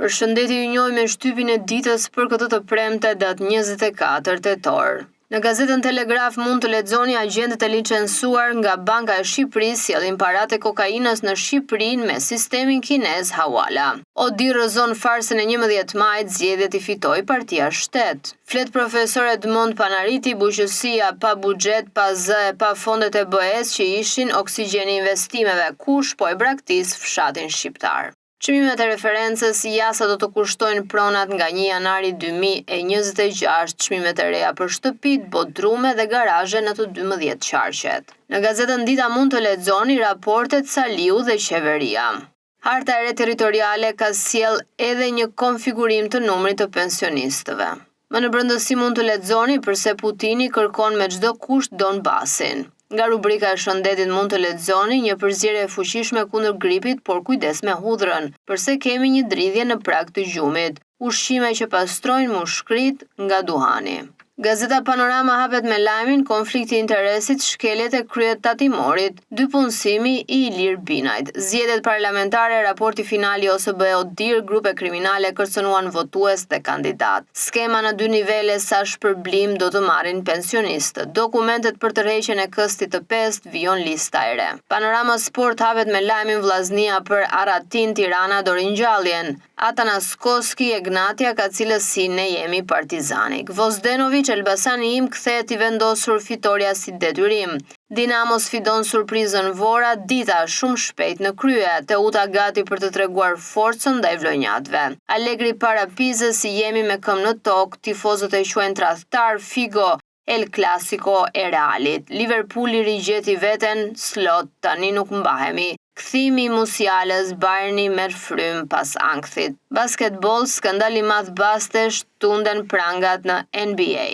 Përshëndetje, ju njohim me shtypin e ditës për këtë të premte datë 24 tetor. Në gazetën Telegraf mund të lexoni agentët e licencuar nga Banka e Shqipërisë sjellin paratë e kokainës në Shqipërinë me sistemin kinez Hawala. Odi rrëzon farsën e 11 majit, zgjedhjet i fitoi Partia Shtet. Flet profesor Edmond Panariti, bujqësia pa buxhet, pa zë e pa fondet e BE-s që ishin oksigjeni investimeve, kush po e braktis fshatin shqiptar. Çmimet e referencës jasa do të kushtojnë pronat nga 1 janari 2026, çmimet e reja për shtëpit, bodrume dhe garazhe në të 12 qarqet. Në gazetën Dita mund të lexoni raportet Saliu dhe qeveria. Harta e re territoriale ka sjell edhe një konfigurim të numrit të pensionistëve. Më në brendësi mund të lexoni përse Putini kërkon me çdo kusht Donbasin. Nga rubrika e shëndetit mund të lexoni një përzierje e fuqishme kundër gripit, por kujdes me hudhrën, përse kemi një dridhje në prag të gjumit, ushqime që pastrojnë mushkrit nga duhani. Gazeta Panorama hapet me lajmin konflikti i interesit, shkeljet e kryet tatimorit, dy punësimi i Ilir Binajt. Zgjedhjet parlamentare, raporti final i OSBE Odir, grupe kriminale kërcënuan votues dhe kandidat. Skema në 2 nivele sa shpërblim do të marrin pensionistët. Dokumentet për tërheqjen e këstit të 5 vijon lista e re. Panorama Sport hapet me lajmin vllaznia për Aratin Tirana do ringjalljen. Atanaskoski e Gnatia ka cilësi ne jemi Partizani. Gvozdenović Elbasani im kthehet i vendosur fitoria si detyrim. Dinamo sfidon surprizën Vora, Dita shumë shpejt në krye, Teuta gati për të treguar forcën ndaj vlonjatëve. Allegri para Pizës, jemi me këmbë në tokë, tifozët e quajnë tradhtar, Figo El Clasico e Realit. Liverpooli rigjeti veten, Slot tani nuk mbahemi. Kthimi i Musialës, Bayerni merr frym pas ankthit. Basketball, skandal i madh Bastesh, tunden prangat në NBA.